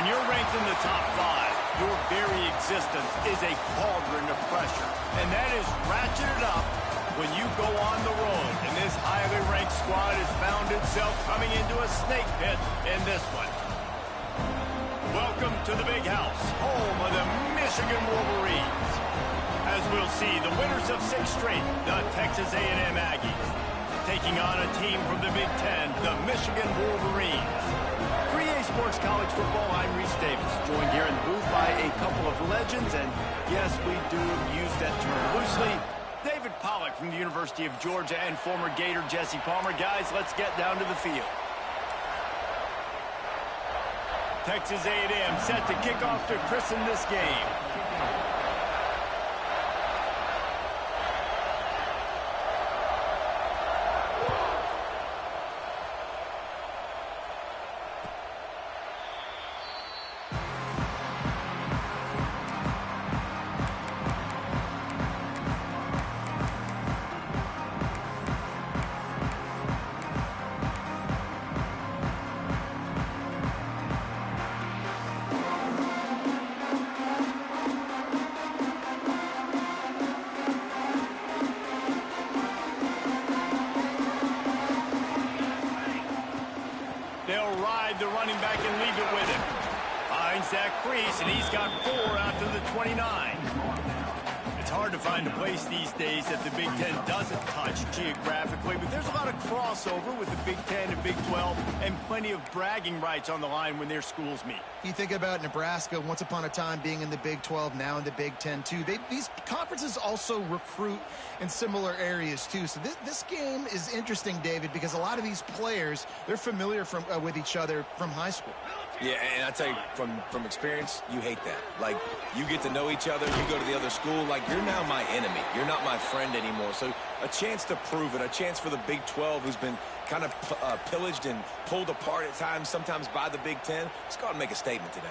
When you're ranked in the top 5, your very existence is a cauldron of pressure. And that is ratcheted up when you go on the road. And this highly ranked squad has found itself coming into a snake pit in this one. Welcome to the Big House, home of the Michigan Wolverines. As we'll see, the winners of 6 straight, the Texas A&M Aggies, taking on a team from the Big Ten, the Michigan Wolverines. For EA Sports College Football, I'm Reese Davis, joined here in the booth by a couple of legends, and yes, we do use that term loosely. David Pollack from the University of Georgia and former Gator Jesse Palmer. Guys, let's get down to the field. Texas A&M set to kick off to christen this game. They'll ride the running back and leave it with him. Finds that crease, and he's got 4 out to the 29. It's hard to find a place these days that the Big Ten doesn't touch geographically, but there's a lot of crossover with the Big Ten and Big 12 and plenty of bragging rights on the line when their schools meet. You think about Nebraska, once upon a time being in the Big 12, now in the Big 10 too. These conferences also recruit in similar areas too. So this game is interesting, David, because a lot of these players, they're familiar with each other from high school. Yeah, and I tell you, from experience, you hate that. Like, you get to know each other, you go to the other school, like, you're now my enemy. You're not my friend anymore. So a chance to prove it, a chance for the Big 12, who's been kind of pillaged and pulled apart at times, sometimes by the Big 10. Let's go out and make a statement today.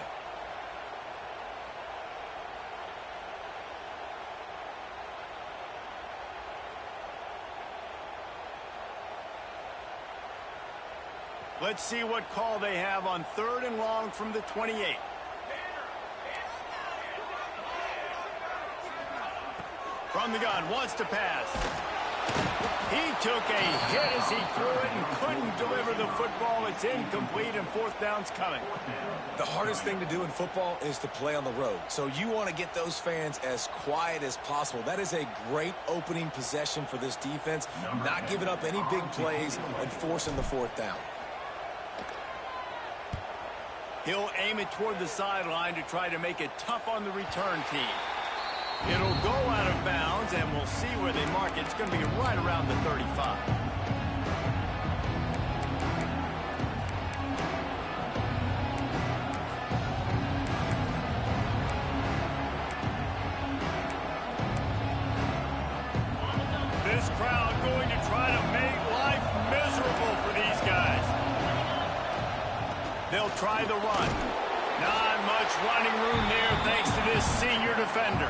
Let's see what call they have on 3rd and long from the 28. From the gun, wants to pass. He took a hit as he threw it and couldn't deliver the football. It's incomplete, and 4th down's coming. The hardest thing to do in football is to play on the road. So you want to get those fans as quiet as possible. That is a great opening possession for this defense, not giving up any big plays and forcing the 4th down. He'll aim it toward the sideline to try to make it tough on the return team. It'll go out of bounds, and we'll see where they mark it. It's going to be right around the 35. This crowd going to try to make life miserable for these guys. They'll try the run. Not much running room there thanks to this senior defender.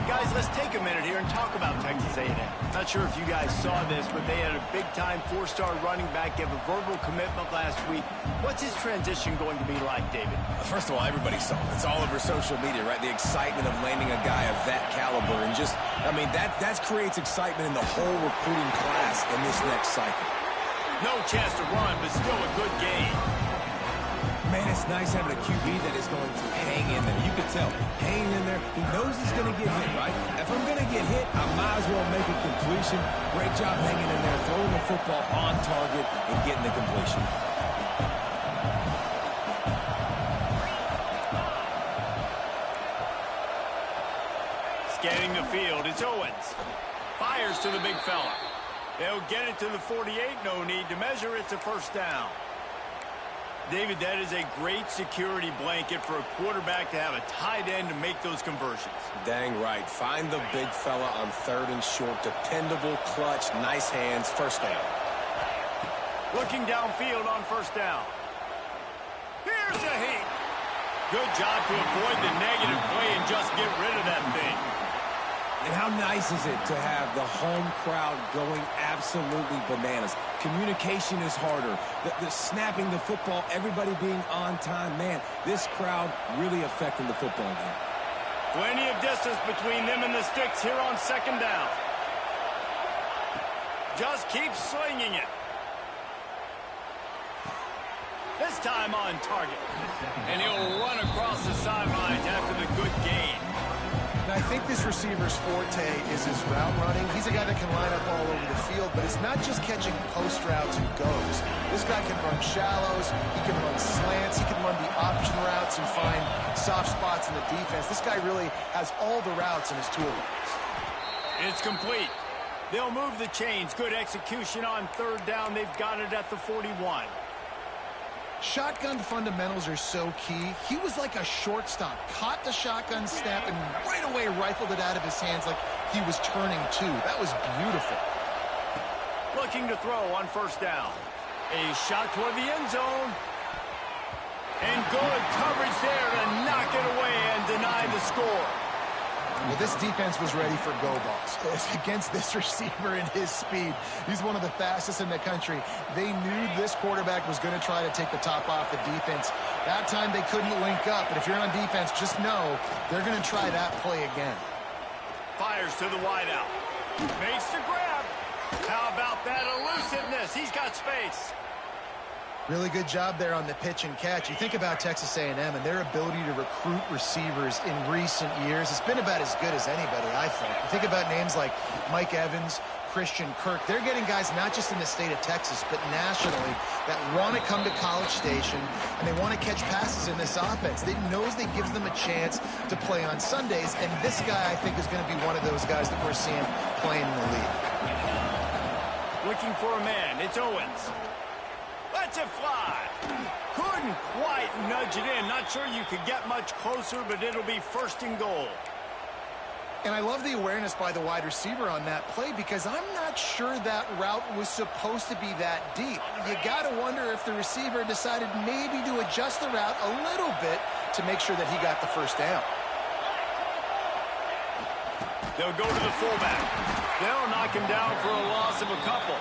Guys, let's take a minute here and talk about Texas A&M. Not sure if you guys saw this, but they had a big-time 4-star running back give a verbal commitment last week. What's his transition going to be like, David? First of all, everybody saw it. It's all over social media, right? The excitement of landing a guy of that caliber. And just, I mean, that creates excitement in the whole recruiting class in this next cycle. No chance to run, but still a good game. Man, it's nice having a QB that is going to hang in there. You can tell, hanging in there, he knows he's going to get hit, right? If I'm going to get hit, I might as well make a completion. Great job hanging in there, throwing the football on target and getting the completion. Scanning the field, it's Owens. Fires to the big fella. They'll get it to the 48, no need to measure, it's a 1st down. David, that is a great security blanket for a quarterback to have a tight end to make those conversions. Dang right. Find the big fella on 3rd and short. Dependable, clutch, nice hands, 1st down. Looking downfield on 1st down. Here's a heat. Good job to avoid the negative play and just get rid of that thing. And how nice is it to have the home crowd going absolutely bananas? Communication is harder. The snapping the football, everybody being on time. Man, this crowd really affecting the football game. Plenty of distance between them and the sticks here on second down. Just keep slinging it. This time on target. And he'll run across the sidelines after the good gain. Now, I think this receiver's forte is his route running. He's a guy that can line up all over the field, but it's not just catching post routes and goes. This guy can run shallows, he can run slants, he can run the option routes and find soft spots in the defense. This guy really has all the routes in his toolbox. It's complete. They'll move the chains. Good execution on third down. They've got it at the 41. Shotgun fundamentals are so key. He was like a shortstop, caught the shotgun snap and right away rifled it out of his hands like he was turning two. That was beautiful. Looking to throw on first down. A shot toward the end zone. And good coverage there to knock it away and deny the score. Well, this defense was ready for go balls. Against this receiver and his speed, he's one of the fastest in the country. They knew this quarterback was going to try to take the top off the defense. That time they couldn't link up, but if you're on defense, just know they're going to try that play again. Fires to the wideout. Makes the grab. How about that elusiveness? He's got space. Really good job there on the pitch and catch. You think about Texas A&M and their ability to recruit receivers in recent years. It's been about as good as anybody, I think. You think about names like Mike Evans, Christian Kirk. They're getting guys not just in the state of Texas, but nationally that want to come to College Station and they want to catch passes in this offense. They knows they gives them a chance to play on Sundays, and this guy, I think, is going to be one of those guys that we're seeing playing in the league. Looking for a man. It's Owens. Lets it fly. Couldn't quite nudge it in. Not sure you could get much closer, but it'll be first and goal. And I love the awareness by the wide receiver on that play because I'm not sure that route was supposed to be that deep. You got to wonder if the receiver decided maybe to adjust the route a little bit to make sure that he got the first down. They'll go to the fullback. They'll knock him down for a loss of a couple.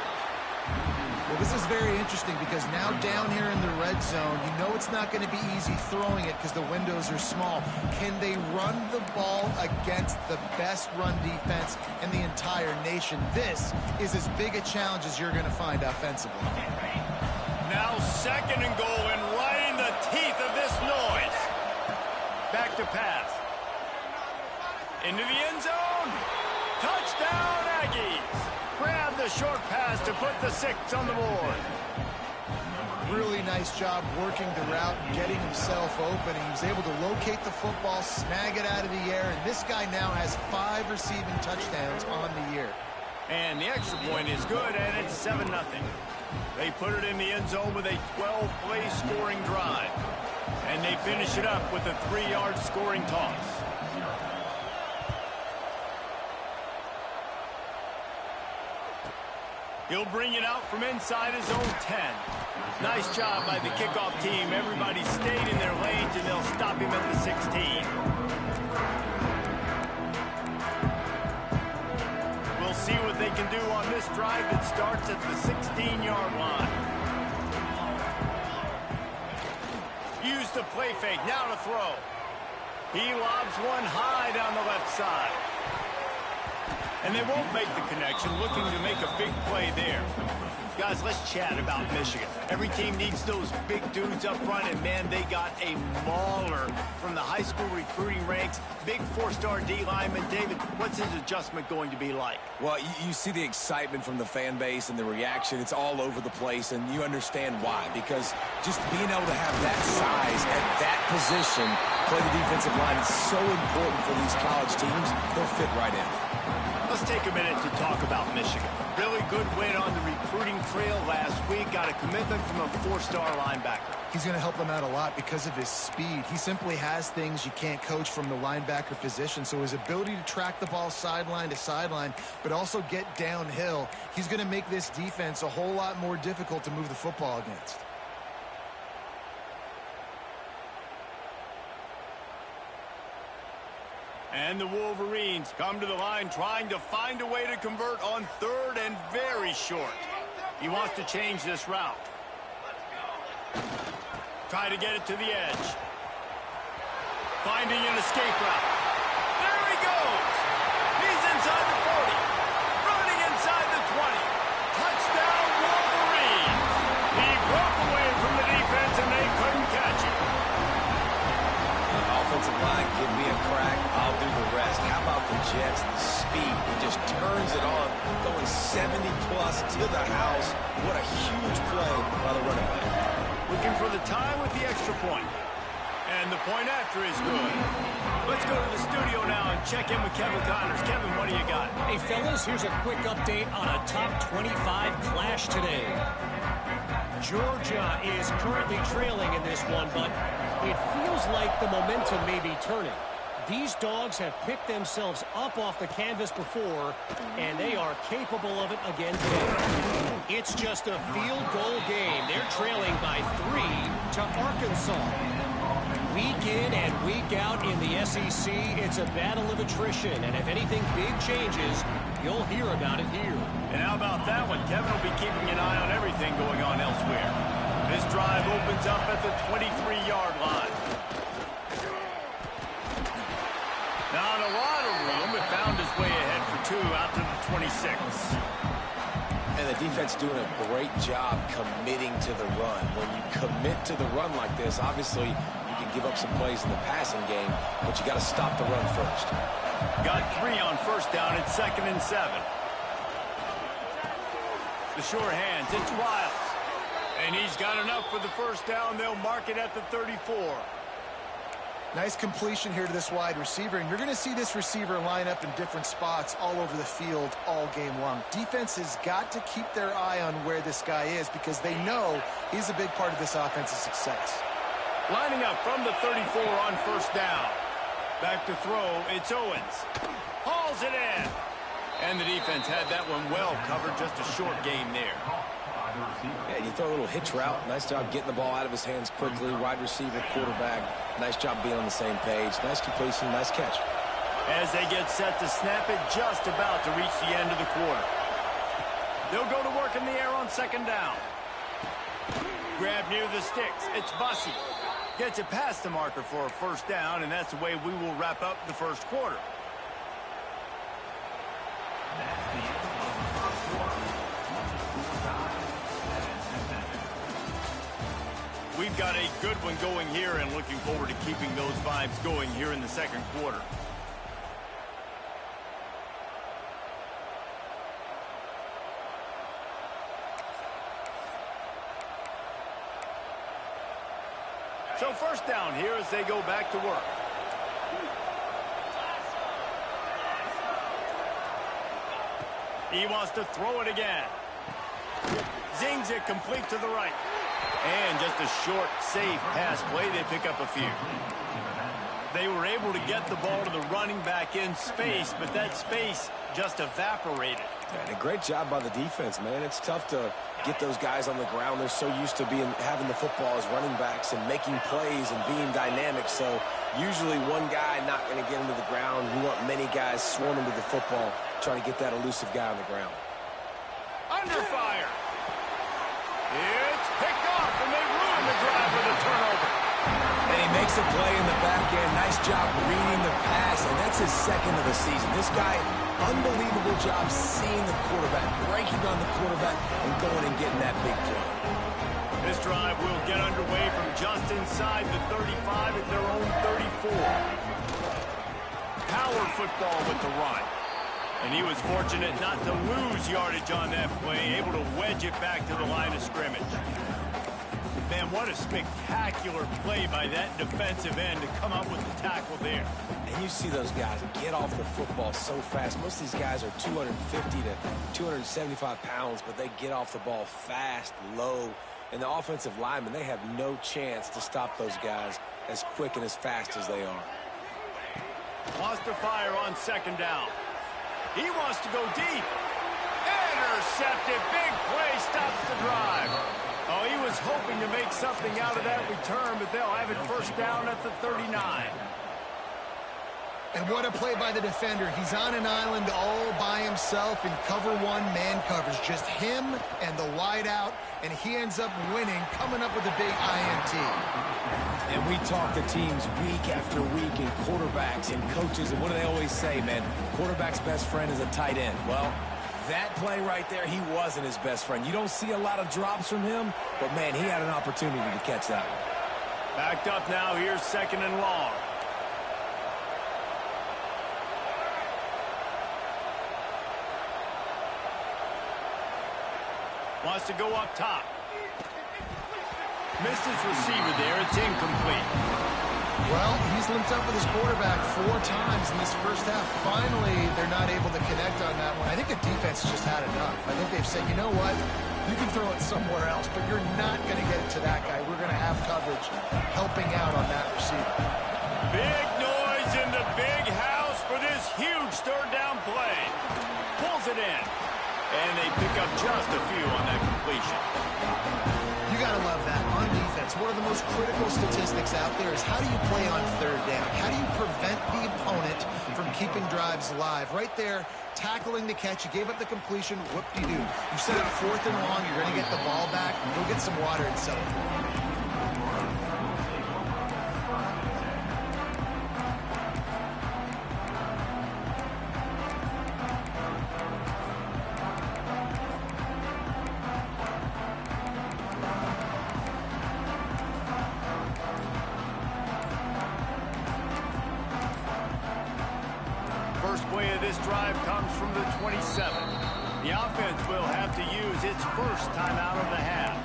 Well, this is very interesting because now down here in the red zone, you know it's not going to be easy throwing it because the windows are small. Can they run the ball against the best run defense in the entire nation? This is as big a challenge as you're going to find offensively. Now second and goal and right in the teeth of this noise. Back to pass. Into the end zone. Touchdown, Aggies. Grab the short pass to put the 6 on the board. Really nice job working the route and getting himself open. He was able to locate the football, snag it out of the air, and this guy now has 5 receiving touchdowns on the year. And the extra point is good, and it's 7-0. They put it in the end zone with a 12-play scoring drive. And they finish it up with a 3-yard scoring toss. He'll bring it out from inside his own 10. Nice job by the kickoff team. Everybody stayed in their lanes, and they'll stop him at the 16. We'll see what they can do on this drive that starts at the 16-yard line. Use the play fake. Now to throw. He lobs one high down the left side. And they won't make the connection, looking to make a big play there. Guys, let's chat about Michigan. Every team needs those big dudes up front, and man, they got a mauler from the high school recruiting ranks. Big 4-star D lineman. David, what's his adjustment going to be like? Well, you see the excitement from the fan base and the reaction. It's all over the place, and you understand why. Because just being able to have that size at that position, play the defensive line, is so important for these college teams. They'll fit right in. Let's take a minute to talk about Michigan. Really good win on the recruiting trail last week. Got a commitment from a 4-star linebacker. He's going to help them out a lot because of his speed. He simply has things you can't coach from the linebacker position. So his ability to track the ball sideline to sideline, but also get downhill, he's going to make this defense a whole lot more difficult to move the football against. And the Wolverines come to the line trying to find a way to convert on 3rd and very short. He wants to change this route. Try to get it to the edge. Finding an escape route. There he goes. He's inside the 40. Running inside the 20. Touchdown, Wolverines. He broke away from the defense and they couldn't catch him. Offensive line, give me a crack, I'll do the rest. How about the Jets, the speed? He just turns it on, going 70-plus to the house. What a huge play by the running back. Looking for the tie with the extra point. And the point after is good. Let's go to the studio now and check in with Kevin Connors. Kevin, what do you got? Hey, fellas, here's a quick update on a top 25 clash today. Georgia is currently trailing in this one, but it feels like the momentum may be turning. These dogs have picked themselves up off the canvas before, and they are capable of it again today. It's just a field goal game. They're trailing by 3 to Arkansas. Week in and week out in the SEC, it's a battle of attrition, and if anything big changes, you'll hear about it here. And how about that one? Kevin will be keeping an eye on everything going on elsewhere. This drive opens up at the 23-yard line. Not a lot of room, but found his way ahead for 2 out to the 26. And the defense doing a great job committing to the run. When you commit to the run like this, obviously you can give up some plays in the passing game, but you got to stop the run first. Got 3 on first down at 2nd and 7. The sure hands, it's Wiles. And he's got enough for the first down. They'll mark it at the 34. Nice completion here to this wide receiver, and you're going to see this receiver line up in different spots all over the field all game long. Defense has got to keep their eye on where this guy is because they know he's a big part of this offense's success. Lining up from the 34 on first down. Back to throw, it's Owens. Hauls it in. And the defense had that one well covered, just a short game there. Yeah, you throw a little hitch route. Nice job getting the ball out of his hands quickly. Wide receiver, quarterback. Nice job being on the same page. Nice completion, nice catch. As they get set to snap it, just about to reach the end of the quarter. They'll go to work in the air on 2nd down. Grab near the sticks. It's Bussey. Gets it past the marker for a first down, and that's the way we will wrap up the first quarter. We've got a good one going here and looking forward to keeping those vibes going here in the second quarter. So first down here as they go back to work. He wants to throw it again. Zings it complete to the right. And just a short, safe pass play. They pick up a few. They were able to get the ball to the running back in space, but that space just evaporated. And a great job by the defense, man. It's tough to get those guys on the ground. They're so used to having the football as running backs and making plays and being dynamic. So usually one guy not going to get into the ground. You want many guys swarming to the football, trying to get that elusive guy on the ground. Under fire. It's picked off, and they ruin the drive with a turnover. And he makes a play in the back end. Nice job reading the pass, and that's his 2nd of the season. This guy, unbelievable job seeing the quarterback, breaking on the quarterback, and going and getting that big play. This drive will get underway from just inside the 35 at their own 34. Power football with the run. And he was fortunate not to lose yardage on that play, able to wedge it back to the line of scrimmage. Man, what a spectacular play by that defensive end to come up with the tackle there. And you see those guys get off the football so fast. Most of these guys are 250 to 275 pounds, but they get off the ball fast, low. And the offensive linemen, they have no chance to stop those guys as quick and as fast as they are. Wants to fire on 2nd down. He wants to go deep. Intercepted. Big play stops the drive. Oh, he was hoping to make something out of that return, but they'll have it first down at the 39. And what a play by the defender. He's on an island all by himself in cover one man coverage. Just him and the wide out, and he ends up winning, coming up with a big INT. And we talk to teams week after week, and quarterbacks and coaches, and what do they always say, man? Quarterback's best friend is a tight end. Well, that play right there, he wasn't his best friend. You don't see a lot of drops from him, but, man, he had an opportunity to catch that one. Backed up now. Here's 2nd and long. Wants to go up top. Missed his receiver there. It's incomplete. Well, he's linked up with his quarterback 4 times in this first half. Finally, they're not able to connect on that one. I think the defense just had enough. I think they've said, you know what? You can throw it somewhere else, but you're not going to get it to that guy. We're going to have coverage helping out on that receiver. Big noise in the big house for this huge 3rd down play. Pulls it in. And they pick up just a few on that completion. You got to love that. On defense, one of the most critical statistics out there is how do you play on 3rd down? How do you prevent the opponent from keeping drives alive? Right there, tackling the catch. You gave up the completion. Whoop-de-doo. You set up 4th and long. You're going to get the ball back. Go get some water and settle. First play of this drive comes from the 27. The offense will have to use its first timeout of the half.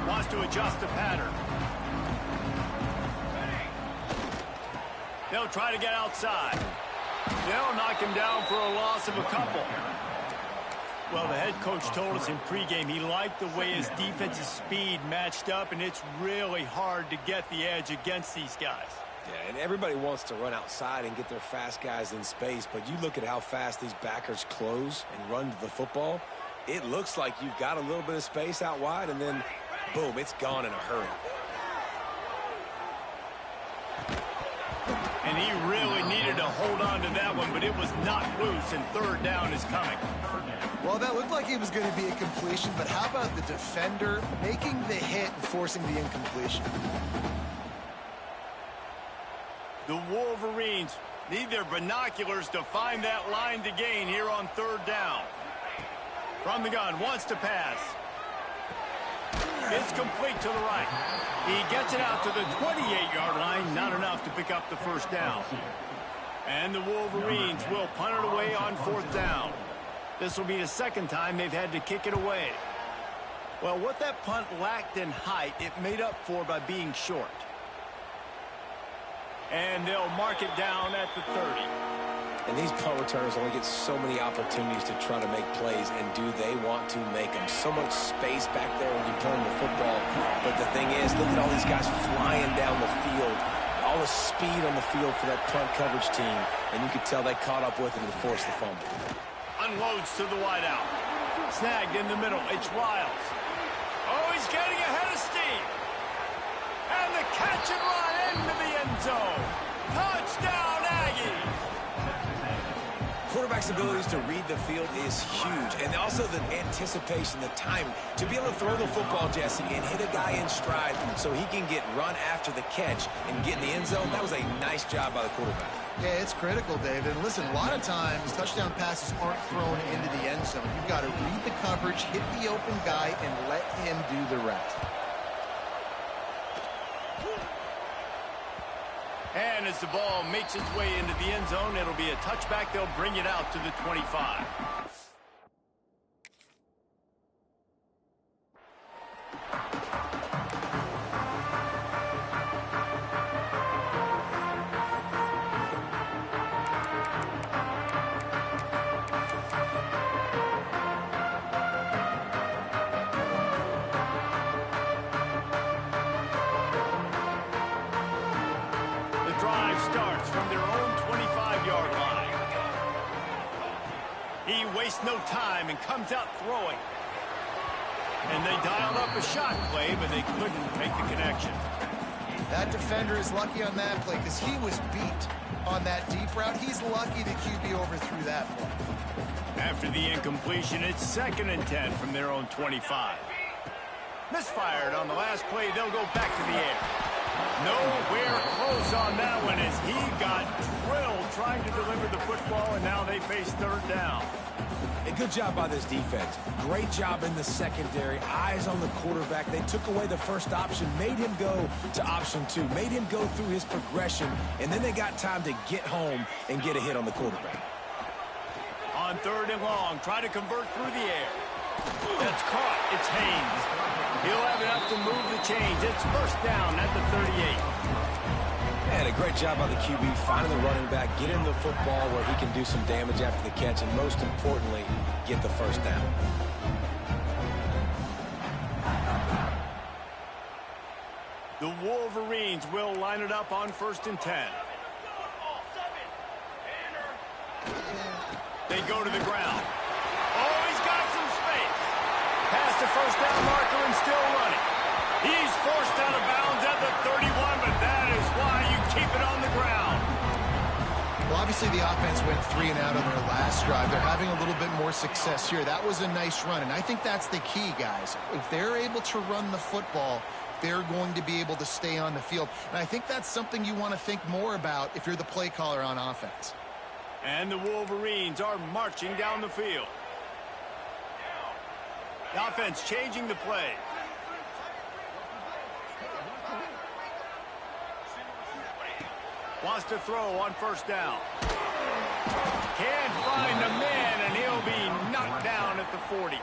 Wants to adjust the pattern. They'll try to get outside. They'll knock him down for a loss of a couple. Well, the head coach told us in pregame he liked the way his defensive speed matched up, and it's really hard to get the edge against these guys. Yeah, and everybody wants to run outside and get their fast guys in space, but you look at how fast these backers close and run to the football, it looks like you've got a little bit of space out wide, and then, boom, it's gone in a hurry. And he really needed to hold on to that one, but it was not loose, and 3rd down is coming. Well, that looked like it was going to be a completion, but how about the defender making the hit and forcing the incompletion? The Wolverines need their binoculars to find that line to gain here on 3rd down. From the gun, wants to pass. It's complete to the right. He gets it out to the 28-yard line, not enough to pick up the 1st down. And the Wolverines will punt it away on 4th down. This will be the 2nd time they've had to kick it away. Well, what that punt lacked in height, it made up for by being short. And they'll mark it down at the 30. And these punt returners only get so many opportunities to try to make plays, and do they want to make them? So much space back there when you punt the football. But the thing is, look at all these guys flying down the field. All the speed on the field for that punt coverage team. And you could tell they caught up with it and forced the fumble. Unloads to the wideout. Snagged in the middle. It's Riles. Oh, he's getting ahead of steam. And the catch and run into the end zone. Touchdown, Aggies. Quarterback's abilities to read the field is huge. And also the anticipation, the time to be able to throw the football, Jesse, and hit a guy in stride so he can get run after the catch and get in the end zone. That was a nice job by the quarterback. Yeah, it's critical, David. And listen, a lot of times touchdown passes aren't thrown into the end zone. You've got to read the coverage, hit the open guy, and let him do the rest. And as the ball makes its way into the end zone, it'll be a touchback. They'll bring it out to the 25. Starts from their own 25-yard line. He wastes no time and comes out throwing. And they dialed up a shot play, but they couldn't make the connection. That defender is lucky on that play because he was beat on that deep route. He's lucky the QB overthrew that play. After the incompletion, it's 2nd and 10 from their own 25. Misfired on the last play. They'll go back to the air. Nowhere close on that one as he got drilled trying to deliver the football, and now they face 3rd down. A good job by this defense. Great job in the secondary. Eyes on the quarterback. They took away the first option, made him go to option 2, made him go through his progression, and then they got time to get home and get a hit on the quarterback. On 3rd and long, try to convert through the air. That's caught. It's Haynes. He'll have enough to move the chains. It's 1st down at the 38. And a great job by the QB finding the running back, getting the football where he can do some damage after the catch, and most importantly, get the 1st down. The Wolverines will line it up on 1st and 10. They go to the ground. Oh, he's got some space. Past the 1st down marker and still running. He's forced out of bounds at the 31, but that is why you keep it on the ground. Well, obviously the offense went 3 and out on their last drive. They're having a little bit more success here. That was a nice run, and I think that's the key, guys. If they're able to run the football, they're going to be able to stay on the field. And I think that's something you want to think more about if you're the play caller on offense. And the Wolverines are marching down the field. The offense changing the play. Wants to throw on 1st down. Can't find a man, and he'll be knocked down at the 40.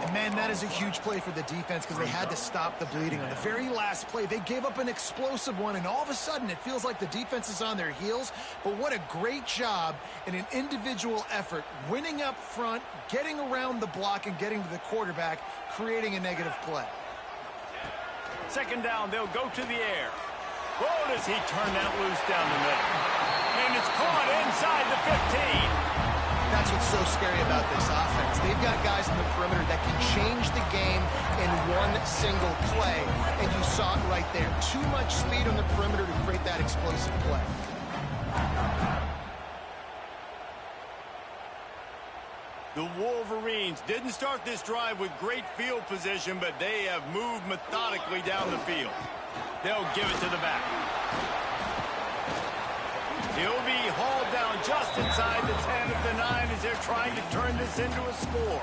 And, man, that is a huge play for the defense because they had to stop the bleeding. On the very last play, they gave up an explosive one, and all of a sudden it feels like the defense is on their heels. But what a great job in an individual effort, winning up front, getting around the block, and getting to the quarterback, creating a negative play. 2nd down, they'll go to the air. Oh, does he turn that loose down the middle. And it's caught inside the 15. That's what's so scary about this offense. They've got guys in the perimeter that can change the game in one single play. And you saw it right there. Too much speed on the perimeter to create that explosive play. The Wolverines didn't start this drive with great field position, but they have moved methodically down the field. They'll give it to the back. He'll be hauled down just inside the 10 of the 9 as they're trying to turn this into a score.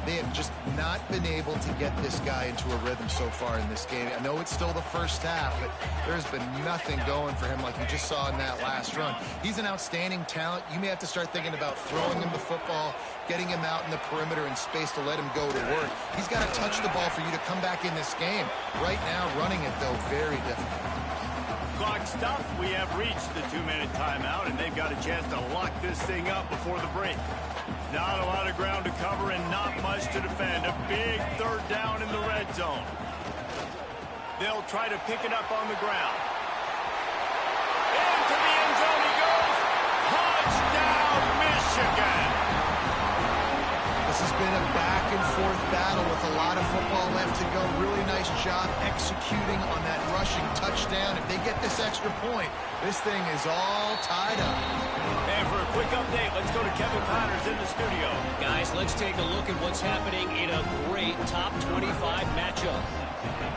They have just not been able to get this guy into a rhythm so far in this game. I know it's still the first half, but there's been nothing going for him like you just saw in that last run. He's an outstanding talent. You may have to start thinking about throwing him the football, getting him out in the perimeter in space to let him go to work. He's got to touch the ball for you to come back in this game. Right now, running it, though, very difficult. Clock stopped. We have reached the 2-minute timeout, and they've got a chance to lock this thing up before the break. Not a lot of ground to cover and not much to defend. A big 3rd down in the red zone. They'll try to pick it up on the ground. Into the end zone he goes. Touchdown, Michigan. This has been a back-and-forth battle with a lot of football left to go. Really nice job executing on that rushing touchdown. If they get this extra point, this thing is all tied up. And for a quick update, let's go to Kevin Connors in the studio. Guys, let's take a look at what's happening in a great top 25 matchup.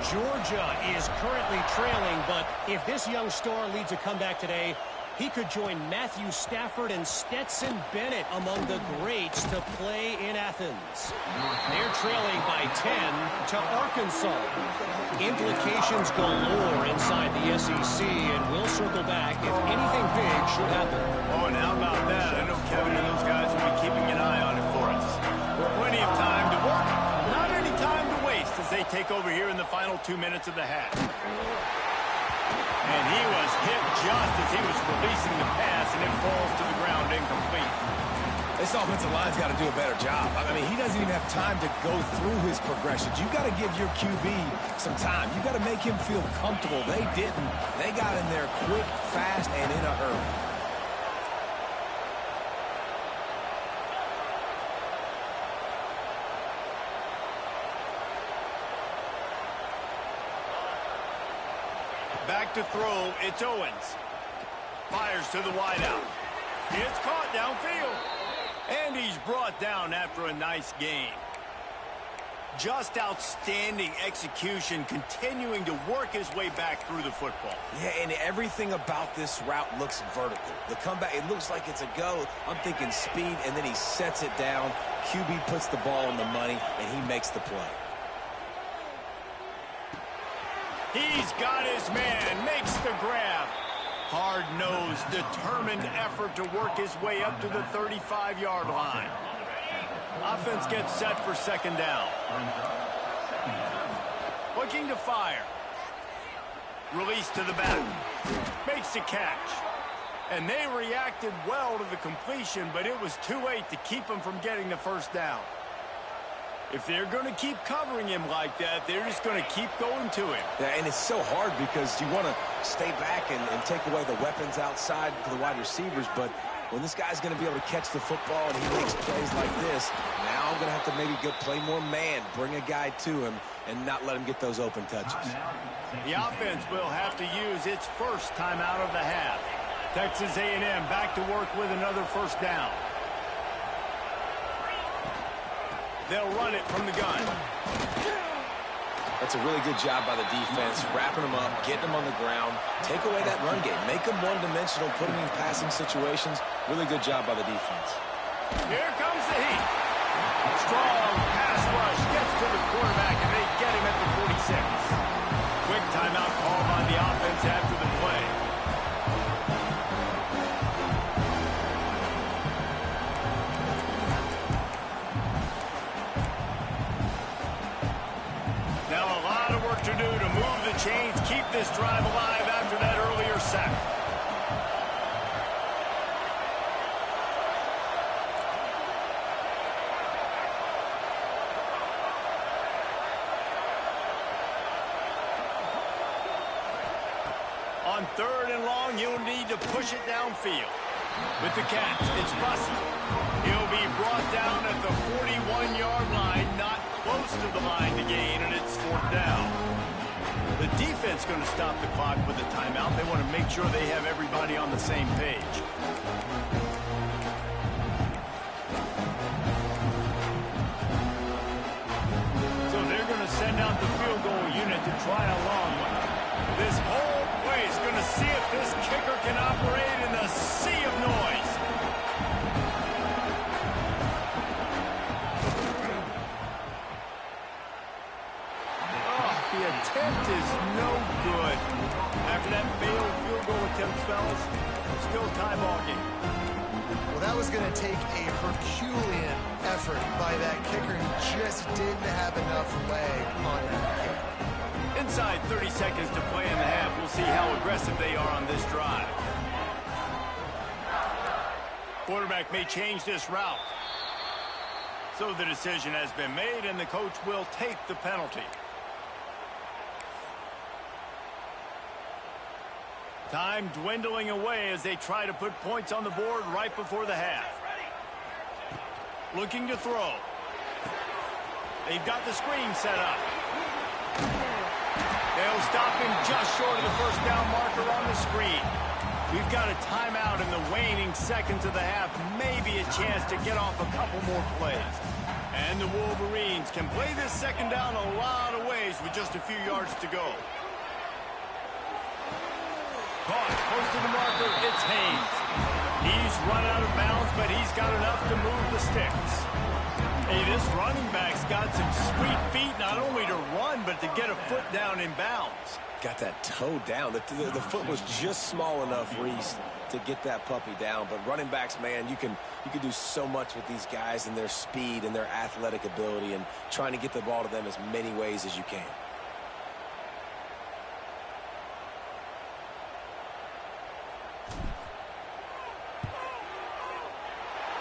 Georgia is currently trailing, but if this young star leads a comeback today, he could join Matthew Stafford and Stetson Bennett among the greats to play in Athens. They're trailing by 10 to Arkansas. Implications galore inside the SEC, and we'll circle back if anything big should happen. Oh, and how about that? I know Kevin and those guys will be keeping an eye on it for us. Plenty of time to work, not any time to waste as they take over here in the final 2 minutes of the half. And he was hit just as he was releasing the pass, and it falls to the ground incomplete. This offensive line's got to do a better job. I mean, he doesn't even have time to go through his progressions. You've got to give your QB some time. You've got to make him feel comfortable. They didn't. They got in there quick, fast, and in a hurry. Back to throw, it's Owens. Fires to the wideout. It's caught downfield. And he's brought down after a nice gain. Just outstanding execution, continuing to work his way back through the football. Yeah, and everything about this route looks vertical. The comeback, it looks like it's a go. I'm thinking speed, and then he sets it down. QB puts the ball on the money, and he makes the play. He's got his man, makes the grab. Hard-nosed, determined effort to work his way up to the 35-yard line. Offense gets set for second down. Looking to fire. Release to the back. Makes the catch. And they reacted well to the completion, but it was too late to keep him from getting the first down. If they're going to keep covering him like that, they're just going to keep going to him. Yeah, and it's so hard because you want to stay back and take away the weapons outside for the wide receivers, but when this guy's going to be able to catch the football and he makes plays like this, now I'm going to have to maybe play more man, bring a guy to him, and not let him get those open touches. The offense will have to use its first timeout of the half. Texas A&M back to work with another first down. They'll run it from the gun. That's a really good job by the defense, wrapping them up, getting them on the ground, take away that run game, make them one-dimensional, put them in passing situations. Really good job by the defense. Here comes the heat. Strong pass rush gets to the quarterback, and they get him at the 46. Quick timeout call by the offense after the play. Now a lot of work to do to move the chains, keep this drive alive after that earlier sack. On third and long, you'll need to push it downfield. With the catch, it's Bussey. He'll be brought down at the 41-yard line, not close to the line to gain, and it's fourth down. The defense going to stop the clock with a timeout. They want to make sure they have everybody on the same page. So they're going to send out the field goal unit to try a long one. This whole play is going to see if this kicker can operate in the sea of noise. The attempt is no good. After that failed field goal attempt, fellas, still tie ball game. Well, that was going to take a Herculean effort by that kicker. He just didn't have enough leg on that kick. Inside 30 seconds to play in the half. We'll see how aggressive they are on this drive. Quarterback may change this route. So the decision has been made, and the coach will take the penalty. Time dwindling away as they try to put points on the board right before the half. Looking to throw. They've got the screen set up. They'll stop him just short of the first down marker on the screen. We've got a timeout in the waning seconds of the half. Maybe a chance to get off a couple more plays. And the Wolverines can play this second down a lot of ways with just a few yards to go. Caught, close to the marker, it's Haynes. He's run out of bounds, but he's got enough to move the sticks. Hey, this running back's got some sweet feet, not only to run, but to get a foot down in bounds. Got that toe down. The foot was just small enough, Reese, to get that puppy down. But running backs, man, you can do so much with these guys and their speed and their athletic ability and trying to get the ball to them as many ways as you can.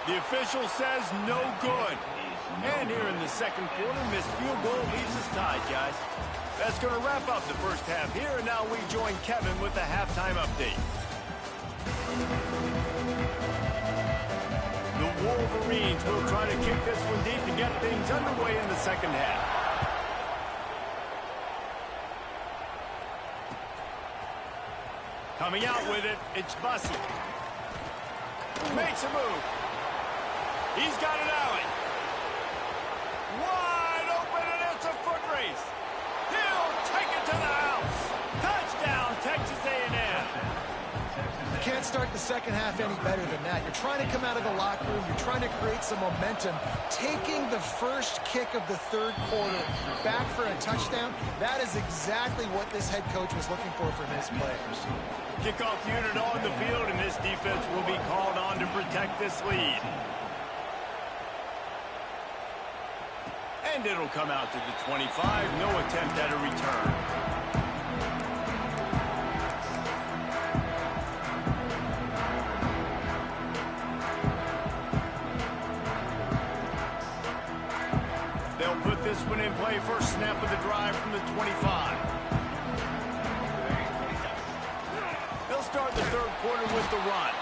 The official says no good. And here in the second quarter, missed field goal leaves us tied, guys. That's going to wrap up the first half here, and now we join Kevin with the halftime update. The Wolverines will try to kick this one deep to get things underway in the second half. Coming out with it, it's Bussey. Makes a move. He's got an alley. Wide open, and it's a foot race. He'll take it to the house. Touchdown, Texas A&M. You can't start the second half any better than that. You're trying to come out of the locker room. You're trying to create some momentum. Taking the first kick of the third quarter back for a touchdown, that is exactly what this head coach was looking for from his players. Kickoff unit on the field, and this defense will be called on to protect this lead. And it'll come out to the 25. No attempt at a return. They'll put this one in play. First snap of the drive from the 25. They'll start the third quarter with the run.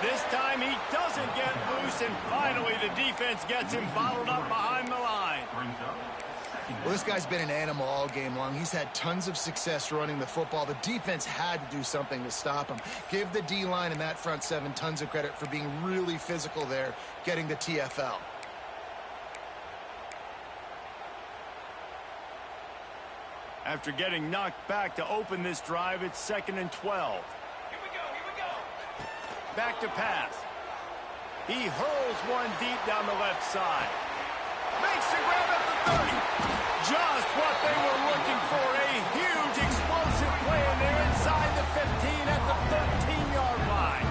This time he doesn't get loose, and finally the defense gets him bottled up behind the line. Well, this guy's been an animal all game long. He's had tons of success running the football. The defense had to do something to stop him. Give the D-line and that front seven tons of credit for being really physical there, getting the TFL. After getting knocked back to open this drive, it's 2nd and 12. Here we go. Back to pass. He hurls one deep down the left side. Makes the grab at the 30. Just what they were looking for. A huge explosive play, and they're inside the 15 at the 13-yard line.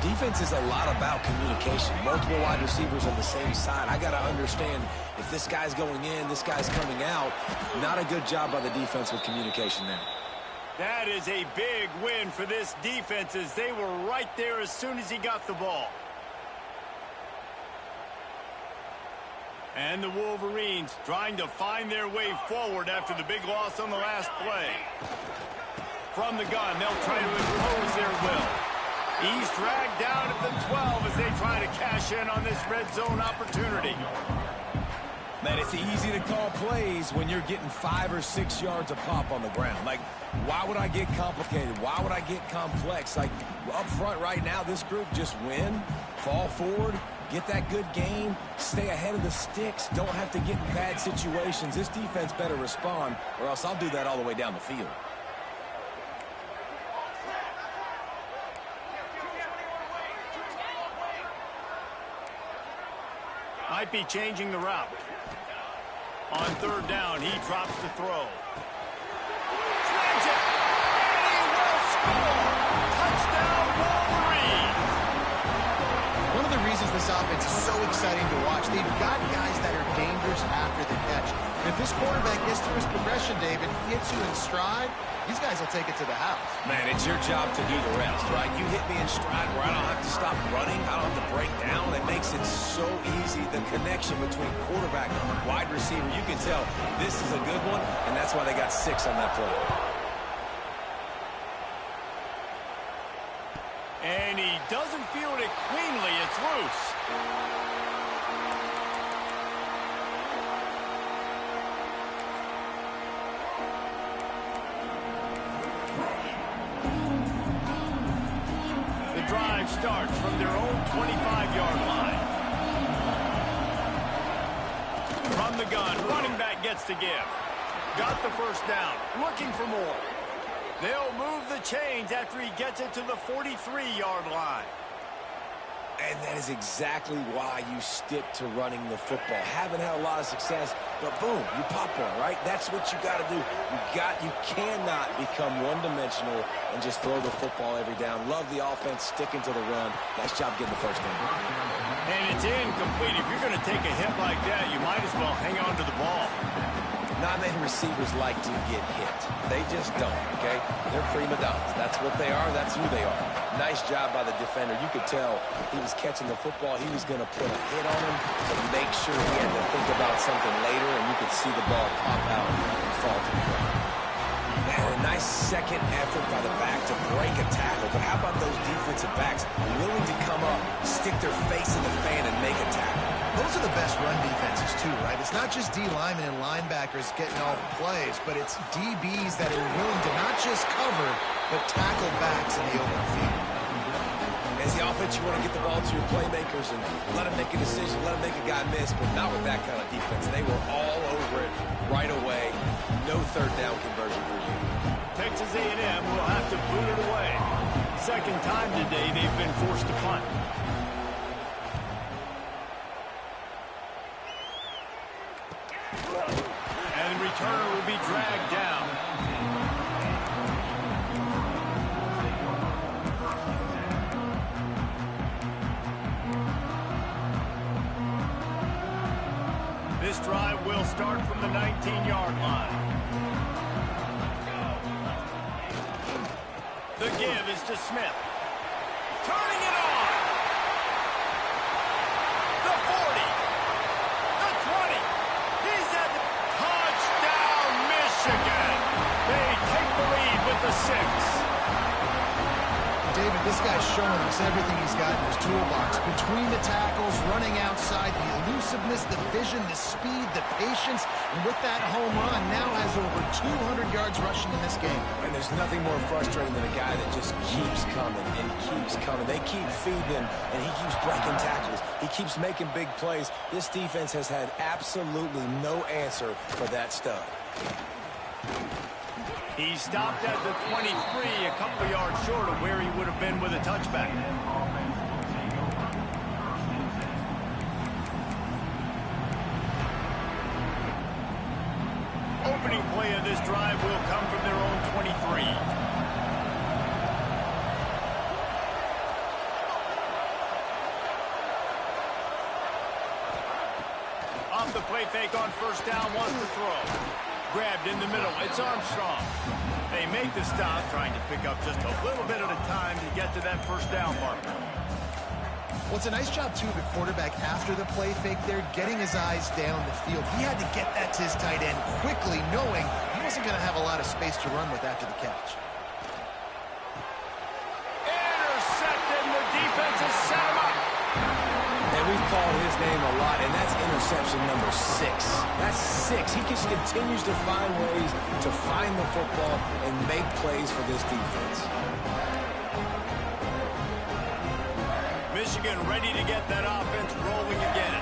Defense is a lot about communication. Multiple wide receivers on the same side. I got to understand if this guy's going in, this guy's coming out. Not a good job by the defense with communication there. That is a big win for this defense, as they were right there as soon as he got the ball. And the Wolverines trying to find their way forward after the big loss on the last play. From the gun, they'll try to impose their will. He's dragged down at the 12 as they try to cash in on this red zone opportunity. Man, it's easy to call plays when you're getting 5 or 6 yards of pop on the ground. Like, why would I get complicated? Why would I get complex? Like, up front right now, this group just win, fall forward, get that good game, stay ahead of the sticks, don't have to get in bad situations. This defense better respond, or else I'll do that all the way down the field. Might be changing the route. On third down, he drops the throw. Snags it, and he will score! Touchdown, Wolverines! One of the reasons this offense is so exciting to watch, they've got guys that are dangerous after the catch. And if this quarterback gets through his progression, David, hits you in stride, these guys will take it to the house. Man, it's your job to do the rest, right? You hit me in stride where I don't have to stop running, I don't have to break down. It makes it so easy, the connection between quarterback and wide receiver. You can tell this is a good one, and that's why they got 6 on that play. And he doesn't field it cleanly. It's loose. The drive starts from their own 25-yard line. From the gun, running back gets to give. Got the first down, looking for more. They'll move the chains after he gets it to the 43-yard line. And that is exactly why you stick to running the football. Haven't had a lot of success, but boom, you pop one, right? That's what you got to do. You cannot become one-dimensional and just throw the football every down. Love the offense, sticking to the run. Nice job getting the first down. And it's incomplete. If you're going to take a hit like that, you might as well hang on to the ball. Not many receivers like to get hit. They just don't, okay? They're prima donnas. That's what they are. That's who they are. Nice job by the defender. You could tell he was catching the football. He was going to put a hit on him to make sure he had to think about something later, and you could see the ball pop out and fall to the ground. Man, a nice second effort by the back to break a tackle. But how about those defensive backs willing to come up, stick their face in the fan, and make a tackle? Those are the best run defenses, too, right? It's not just D linemen and linebackers getting all the plays, but it's DBs that are willing to not just cover, but tackle backs in the open field. As the offense, you want to get the ball to your playmakers and let them make a decision, let them make a guy miss, but not with that kind of defense. They were all over it right away. No third down conversion for you. Texas A&M will have to boot it away. Second time today they've been forced to punt. And the returner will be dragged down. This drive will start from the 19-yard line. The give is to Smith. Turning it on. The 40. The 20. He's at the touchdown, Michigan. They take the lead with the 6. David, this guy's showing us everything he's got in his toolbox. Between the tackles, running outside, the elusiveness, the vision, the speed, the patience, and with that home run, now has over 200 yards rushing in this game. And there's nothing more frustrating than a guy that just keeps coming and keeps coming. They keep feeding him, and he keeps breaking tackles. He keeps making big plays. This defense has had absolutely no answer for that stud. He stopped at the 23, a couple yards short of where he would have been with a touchback. Opening play of this drive will come from their own 23. Off the play fake on first down, wants to throw. Grabbed in the middle. It's Armstrong. They make the stop, trying to pick up just a little bit at a time to get to that first down marker. Well, it's a nice job, too, the quarterback after the play fake there, getting his eyes down the field. He had to get that to his tight end quickly, knowing he wasn't going to have a lot of space to run with after the catch. Intercepted, and the defense has set him up. And we've called his name a lot, and that's interception number 6. That's 6. He just continues to find ways to find the football and make plays for this defense. Michigan ready to get that offense rolling again.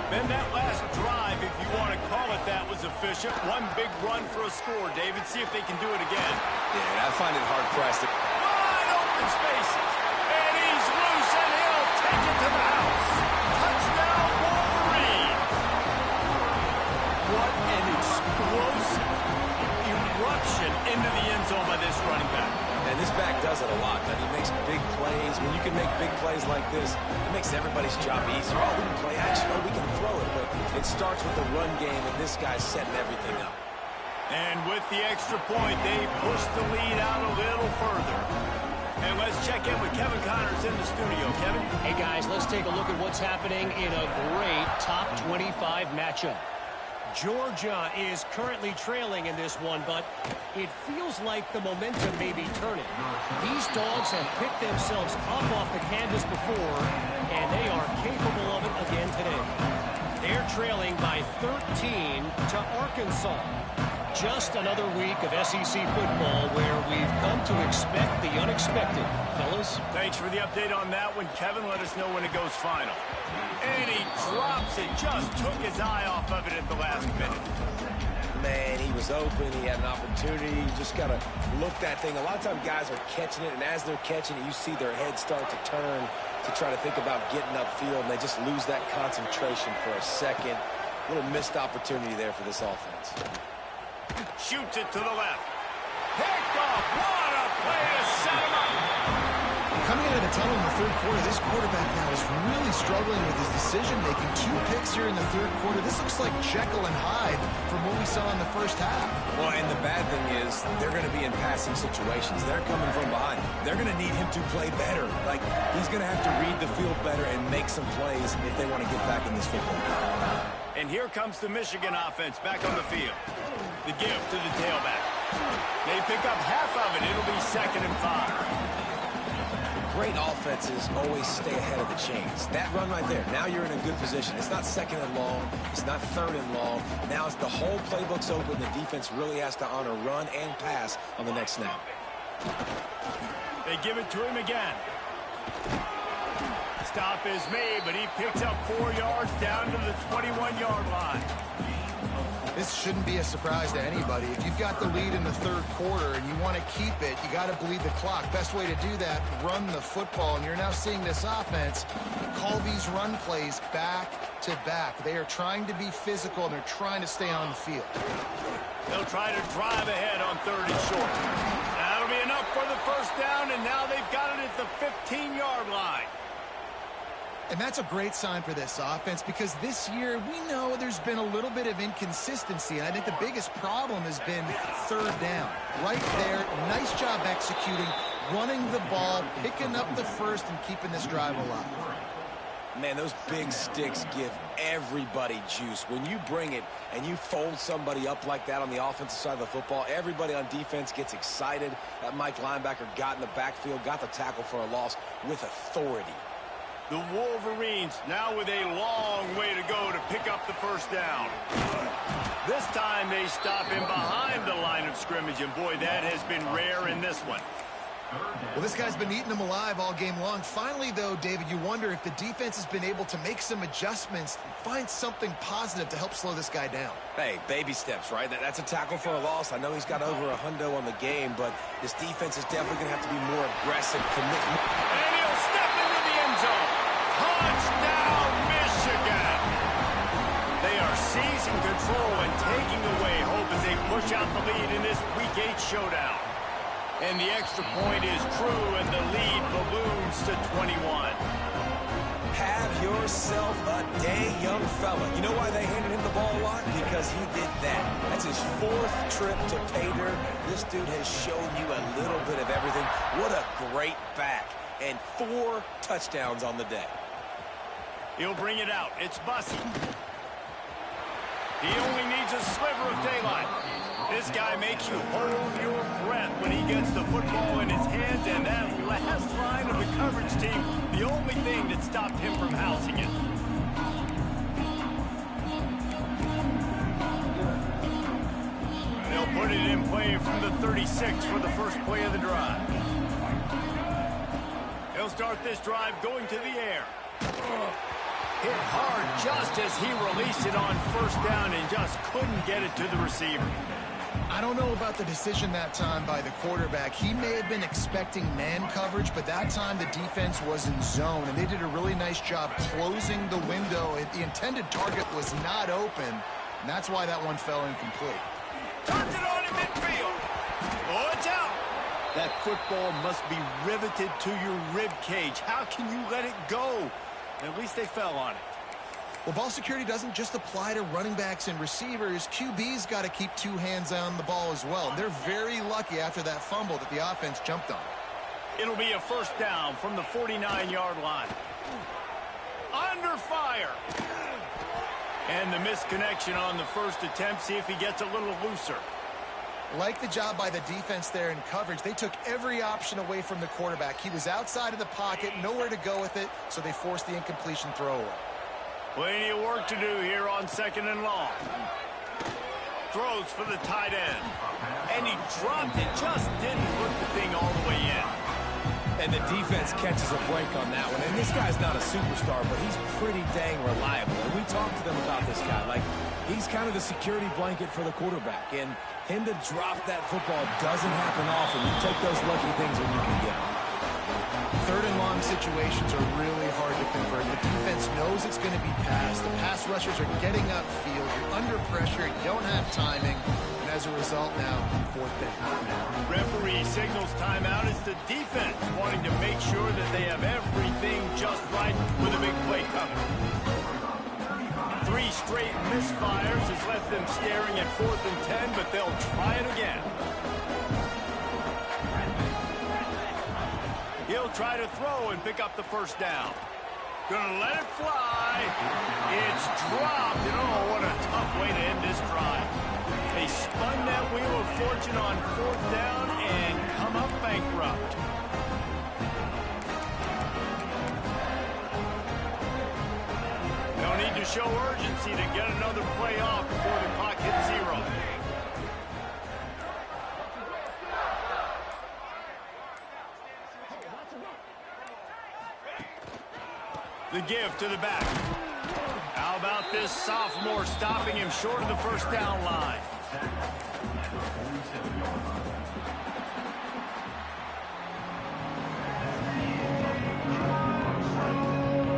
Then that last drive, if you want to call it that, was efficient. One big run for a score, David. See if they can do it again. Yeah, I find it hard-pressed. Wide open spaces. And he's loose, and he'll take it to the house. Touchdown, Wolverine. What an explosive eruption into the end zone by this running back. And this back does it a lot. He makes big plays. When you can make big plays like this, it makes everybody's job easier. Oh, we can play action. Oh, we can throw it. But it starts with the run game, and this guy's setting everything up. And with the extra point, they push the lead out a little further. And let's check in with Kevin Connors in the studio. Kevin? Hey, guys, let's take a look at what's happening in a great top 25 matchup. Georgia is currently trailing in this one, but it feels like the momentum may be turning. These dogs have picked themselves up off the canvas before, and they are capable of it again today. They're trailing by 13 to Arkansas. Just another week of SEC football where we've come to expect the unexpected. Fellas? Thanks for the update on that one, Kevin. Let us know when it goes final. And he drops it. Just took his eye off of it at the last minute. Man, he was open. He had an opportunity. You just got to look that thing. A lot of times guys are catching it, and as they're catching it, you see their head start to turn to try to think about getting upfield, and they just lose that concentration for a second. A little missed opportunity there for this offense. Shoots it to the left. Picked off. What a play to set him up. Coming out of the tunnel in the third quarter, this quarterback now is really struggling with his decision-making. 2 picks here in the third quarter. This looks like Jekyll and Hyde from what we saw in the first half. Well, and the bad thing is they're going to be in passing situations. They're coming from behind. They're going to need him to play better. Like, he's going to have to read the field better and make some plays if they want to get back in this football game. And here comes the Michigan offense back on the field. The give to the tailback. They pick up half of it. It'll be 2nd and 5. Great offenses always stay ahead of the chains. That run right there, now you're in a good position. It's not 2nd and long. It's not 3rd and long. Now it's the whole playbook's open. The defense really has to honor run and pass on the next snap. They give it to him again. Stop is made, but he picks up 4 yards down to the 21-yard line. This shouldn't be a surprise to anybody. If you've got the lead in the third quarter and you want to keep it, you got to bleed the clock. Best way to do that, run the football. And you're now seeing this offense call these run plays back to back. They are trying to be physical, and they're trying to stay on the field. They'll try to drive ahead on 3rd and short. That'll be enough for the first down, and now they've got it at the 15-yard line. And that's a great sign for this offense, because this year we know there's been a little bit of inconsistency, and I think the biggest problem has been 3rd down. Right there, nice job executing, running the ball, picking up the first, and keeping this drive alive. Man, those big sticks give everybody juice. When you bring it and you fold somebody up like that on the offensive side of the football, everybody on defense gets excited. That Mike linebacker got in the backfield, got the tackle for a loss with authority. The Wolverines now with a long way to go to pick up the first down. This time they stop him behind the line of scrimmage, and boy, that has been rare in this one. Well, this guy's been eating them alive all game long. Finally, though, David, you wonder if the defense has been able to make some adjustments, find something positive to help slow this guy down. Hey, baby steps, right? That's a tackle for a loss. I know he's got over $100 on the game, but this defense is definitely going to have to be more aggressive, commitment. And he'll step into the end zone. Touchdown, Michigan! They are seizing control and taking away hope as they push out the lead in this Week 8 showdown. And the extra point is true, and the lead balloons to 21. Have yourself a day, young fella. You know why they handed him the ball a lot? Because he did that. That's his 4th trip to pay dirt. This dude has shown you a little bit of everything. What a great back. And 4 touchdowns on the day. He'll bring it out. It's Bussey. He only needs a sliver of daylight. This guy makes you hold your breath when he gets the football in his hands, and that last line of the coverage team, the only thing that stopped him from housing it. They'll put it in play from the 36 for the first play of the drive. He'll start this drive going to the air. Hit hard just as he released it on first down and just couldn't get it to the receiver. I don't know about the decision that time by the quarterback. He may have been expecting man coverage, but that time the defense was in zone, and they did a really nice job closing the window. The intended target was not open, and that's why that one fell incomplete. Turns it on in midfield. Oh, it's out. That football must be riveted to your rib cage. How can you let it go? At least they fell on it. Well, ball security doesn't just apply to running backs and receivers. QB's got to keep 2 hands on the ball as well. They're very lucky after that fumble that the offense jumped on. It'll be a first down from the 49-yard line. Under fire. And the misconnection on the first attempt. See if he gets a little looser. Like the job by the defense there in coverage. They took every option away from the quarterback. He was outside of the pocket, nowhere to go with it, so they forced the incompletion throwaway. Plenty of work to do here on 2nd and long. Throws for the tight end. And he dropped it. Just didn't put the thing all the way in. And the defense catches a break on that one. And this guy's not a superstar, but he's pretty dang reliable. And we talked to them about this guy. Like, he's kind of the security blanket for the quarterback. And him to drop that football doesn't happen often. You take those lucky things when you can get them. 3rd and long situations are really hard to convert. The defense knows it's going to be passed. The pass rushers are getting upfield. You're under pressure. You don't have timing. And as a result now, 4th down. Referee signals timeout. It's the defense wanting to make sure that they have everything just right with a big play coming. 3 straight misfires has left them staring at 4th and 10, but they'll try it again. He'll try to throw and pick up the first down. Gonna let it fly. It's dropped. And oh, what a tough way to end this drive. They spun that wheel of fortune on 4th down and come up bankrupt. They'll need to show urgency to get another play off before the clock hits 0. The give to the back. How about this sophomore stopping him short of the first down line?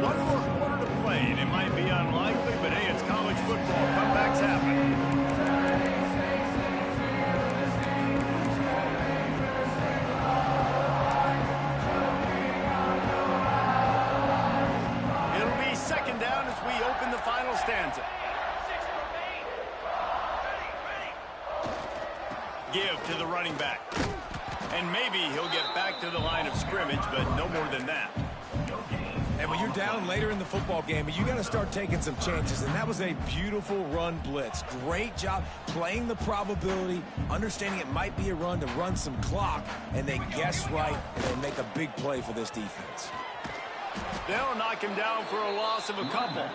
One more quarter to play, and it might be unlikely, but hey, it's college football. Comebacks happen. Final stanza. Give to the running back. And maybe he'll get back to the line of scrimmage, but no more than that. And when you're down later in the football game, you got to start taking some chances. And that was a beautiful run blitz. Great job playing the probability, understanding it might be a run to run some clock, and they guess right, and they make a big play for this defense. They'll knock him down for a loss of a couple.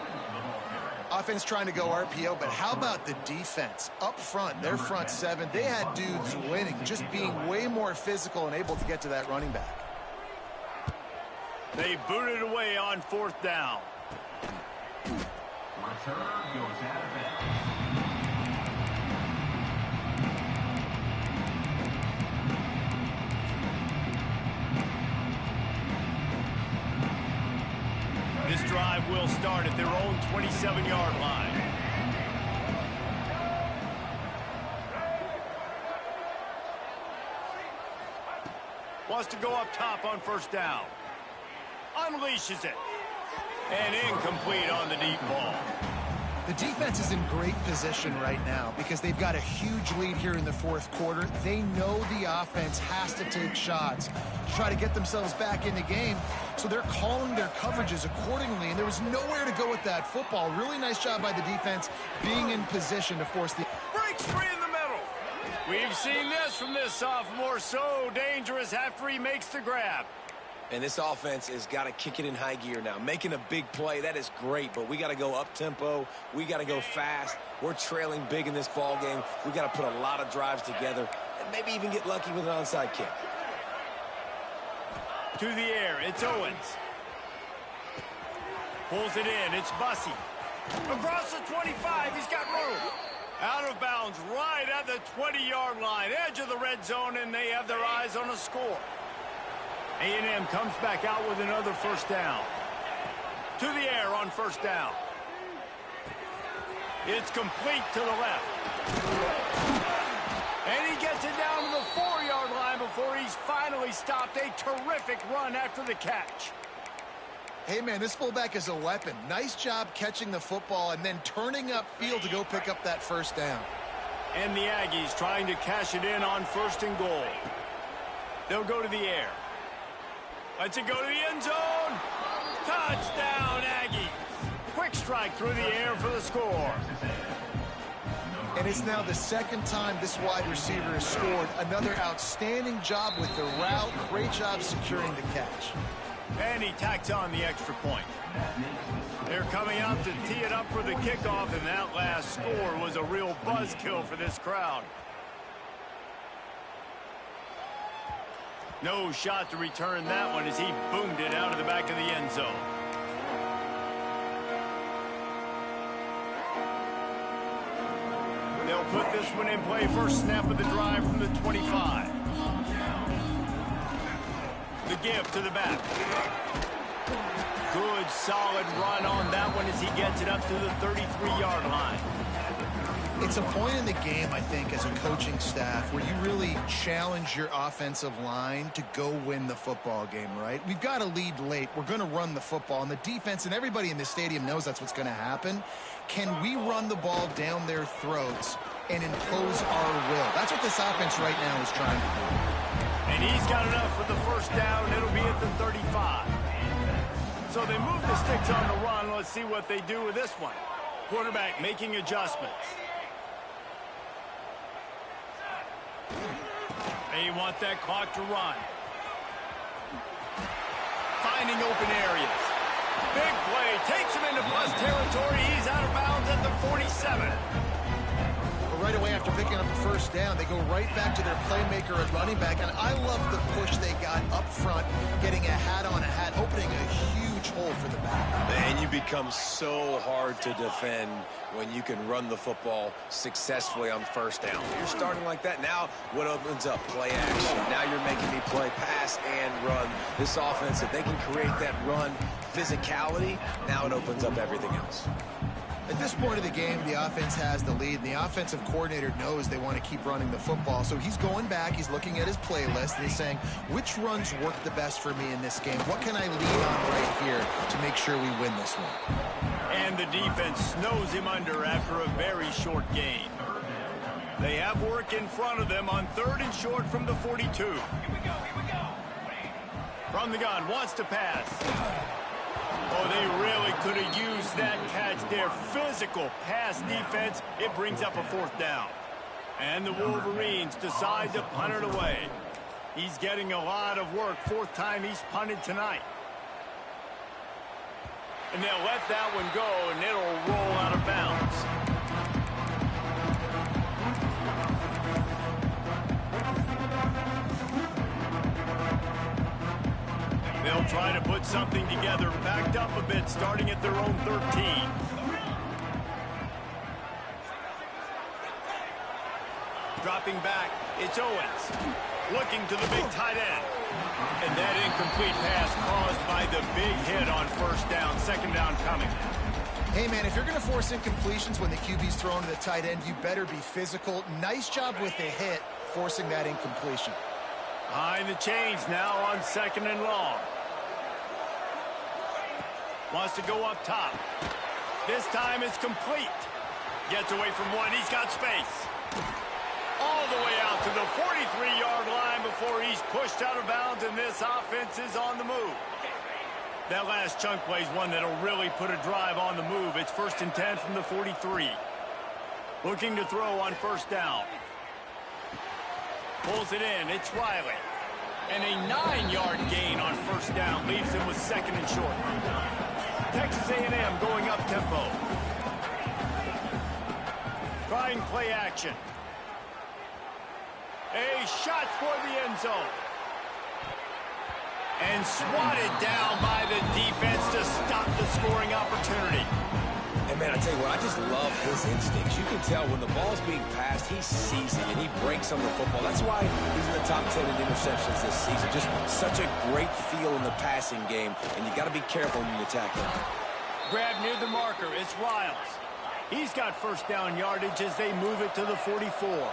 Offense trying to go RPO, but how about the defense? Up front, their front seven, they had dudes winning, just being way more physical and able to get to that running back. They booted away on fourth down. Return goes out of bounds. This drive will start at their own 27-yard line. Wants to go up top on first down. Unleashes it. And incomplete on the deep ball. The defense is in great position right now because they've got a huge lead here in the fourth quarter. They know the offense has to take shots to try to get themselves back in the game, so they're calling their coverages accordingly, and there was nowhere to go with that football. Really nice job by the defense being in position to force the... Breaks free in the middle. We've seen this from this sophomore, so dangerous after he makes the grab. And this offense has got to kick it in high gear now. Making a big play, that is great, but we got to go up-tempo. We got to go fast. We're trailing big in this ball game. We got to put a lot of drives together and maybe even get lucky with an onside kick. To the air, it's Owens. Pulls it in, it's Bussey. Across the 25, he's got room. Out of bounds, right at the 20-yard line, edge of the red zone, and they have their eyes on a score. A&M comes back out with another first down. To the air on first down. It's complete to the left. And he gets it down to the 4-yard line before he's finally stopped. A terrific run after the catch. Hey, man, this fullback is a weapon. Nice job catching the football and then turning upfield to go pick up that first down. And the Aggies trying to cash it in on first and goal. They'll go to the air. Let's it go to the end zone. Touchdown, Aggies. Quick strike through the air for the score. And it's now the second time this wide receiver has scored. Another outstanding job with the route. Great job securing the catch. And he tacks on the extra point. They're coming out to tee it up for the kickoff, and that last score was a real buzzkill for this crowd. No shot to return that one as he boomed it out of the back of the end zone. They'll put this one in play. First snap of the drive from the 25. The give to the back. Good, solid run on that one as he gets it up to the 33-yard line. It's a point in the game, I think, as a coaching staff where you really challenge your offensive line to go win the football game, right? We've got to lead late. We're going to run the football, and the defense and everybody in the stadium knows that's what's going to happen. Can we run the ball down their throats and impose our will? That's what this offense right now is trying to do. And he's got enough for the first down. It'll be at the 35. So they move the sticks on the run. Let's see what they do with this one. Quarterback making adjustments. They want that clock to run. Finding open areas. Big play. Takes him into plus territory. He's out of bounds at the 47. But right away after picking up the first down, they go right back to their playmaker at running back. And I love the push they got up front, getting a hat on a hat, opening a huge hole for the back. And you become so hard to defend when you can run the football successfully on first down. You're starting like that. Now what opens up? Play action. Now you're making me play pass and run. This offense, if they can create that run physicality, now it opens up everything else. At this point of the game, the offense has the lead, and the offensive coordinator knows they want to keep running the football. So he's going back, he's looking at his playlist, and he's saying, which runs work the best for me in this game? What can I lean on right here to make sure we win this one? And the defense snows him under after a very short gain. They have work in front of them on 3rd and short from the 42. Here we go. From the gun, wants to pass. Oh, they really could have used that catch there. Physical pass defense. It brings up a 4th down. And the Wolverines decide to punt it away. He's getting a lot of work. 4th time he's punted tonight. And they'll let that one go, and it'll roll out of bounds. They'll try to put something together, backed up a bit, starting at their own 13. Dropping back, it's Owens. Looking to the big tight end. And that incomplete pass caused by the big hit on 1st down, 2nd down coming. Hey, man, if you're going to force incompletions when the QB's thrown to the tight end, you better be physical. Nice job with the hit, forcing that incompletion. Behind the chains now on 2nd and long. Wants to go up top. This time it's complete. Gets away from one. He's got space. All the way out to the 43-yard line before he's pushed out of bounds, and this offense is on the move. That last chunk play is one that'll really put a drive on the move. It's 1st and 10 from the 43. Looking to throw on 1st down. Pulls it in. It's Riley. And a 9-yard gain on 1st down leaves him with 2nd and short. Texas A&M going up tempo. Trying play action. A shot for the end zone. And swatted down by the defense to stop the scoring opportunity. And, man, I tell you what, I just love his instincts. You can tell when the ball's being passed, he sees it, and he breaks on the football. That's why he's in the top 10 in interceptions this season. Just such a great feel in the passing game, and you got to be careful when you attack him. Grab near the marker. It's Riles. He's got 1st down yardage as they move it to the 44.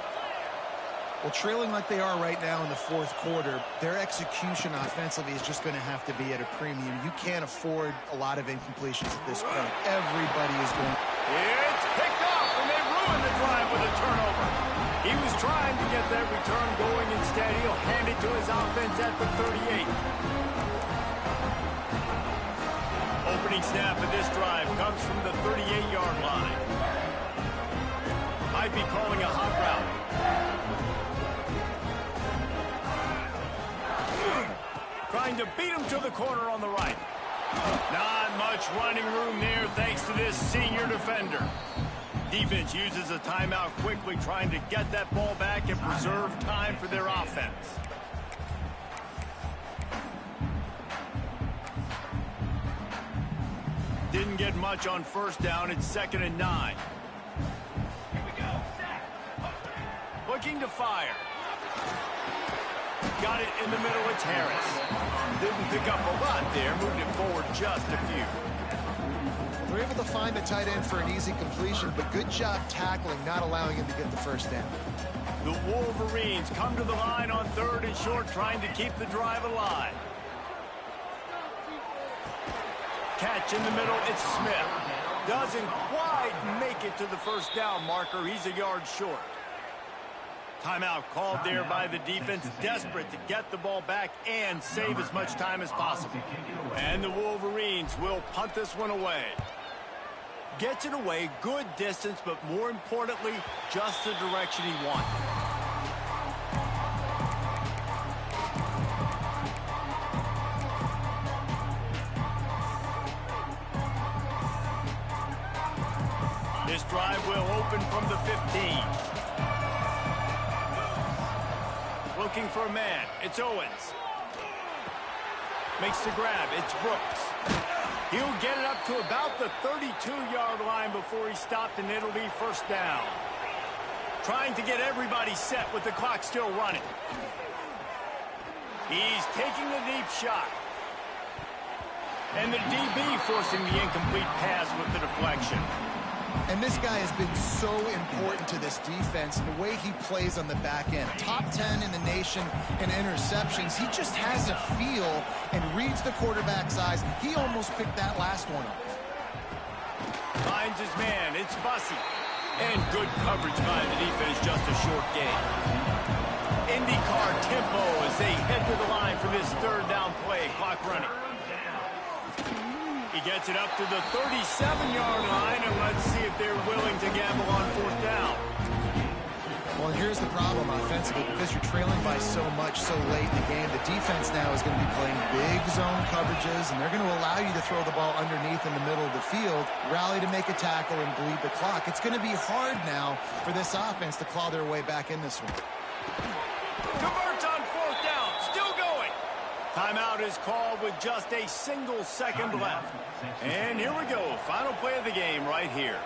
Well, trailing like they are right now in the 4th quarter, their execution offensively is just going to have to be at a premium. You can't afford a lot of incompletions at this point. Everybody is going. It's picked off, and they ruin the drive with a turnover. He was trying to get that return going. Instead, he'll hand it to his offense at the 38. Opening snap of this drive comes from the 38-yard line. Might be calling a hot route. Trying to beat him to the corner on the right. Not much running room there thanks to this senior defender. Defense uses a timeout quickly, trying to get that ball back and preserve time for their offense. Didn't get much on 1st down. It's 2nd and 9. Here we go. Looking to fire. Got it in the middle. It's Harris. Didn't pick up a lot there. Moved it forward just a few. They're able to find the tight end for an easy completion, but good job tackling, not allowing him to get the 1st down. The Wolverines come to the line on 3rd and short, trying to keep the drive alive. Catch in the middle. It's Smith. Doesn't quite make it to the 1st down marker. He's a yard short. Timeout called there by the defense, desperate to get the ball back and save as much time as possible. And the Wolverines will punt this one away. Gets it away, good distance, but more importantly, just the direction he wanted. This drive will open from the 15. Looking for a man. It's Owens. Makes the grab. It's Brooks. He'll get it up to about the 32-yard line before he stopped, and it'll be first down. Trying to get everybody set with the clock still running. He's taking the deep shot. And the DB forcing the incomplete pass with the deflection. And this guy has been so important to this defense and the way he plays on the back end. Top 10 in the nation in interceptions. He just has a feel and reads the quarterback's eyes. He almost picked that last one up. Finds his man. It's Bussey. And good coverage by the defense, just a short gain. IndyCar tempo as they head to the line for this third down play. Clock running. He gets it up to the 37-yard line, and let's see if they're willing to gamble on fourth down. Well, here's the problem offensively. Because you're trailing by so much so late in the game, the defense now is going to be playing big zone coverages, and they're going to allow you to throw the ball underneath in the middle of the field, rally to make a tackle, and bleed the clock. It's going to be hard now for this offense to claw their way back in this one. Converts on fourth down. Still going. Timeout is called with just a single second left. And here we go. Final play of the game right here.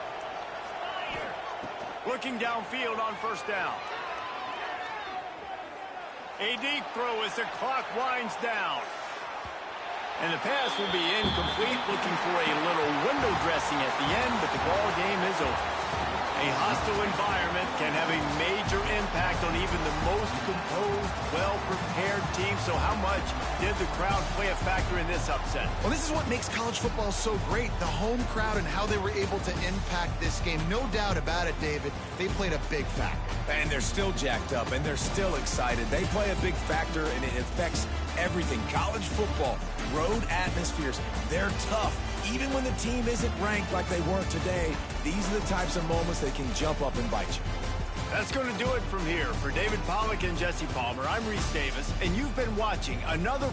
Looking downfield on first down. A deep throw as the clock winds down. And the pass will be incomplete, looking for a little window dressing at the end, but the ball game is over. A hostile environment can have a major impact on even the most composed, well-prepared team. So how much did the crowd play a factor in this upset? Well, this is what makes college football so great, the home crowd and how they were able to impact this game. No doubt about it, David. They played a big factor. And they're still jacked up, and they're still excited. They play a big factor, and it affects everything. College football, road atmospheres, they're tough. Even when the team isn't ranked like they weren't today, these are the types of moments that can jump up and bite you. That's going to do it from here. For David Pollack and Jesse Palmer, I'm Reese Davis, and you've been watching another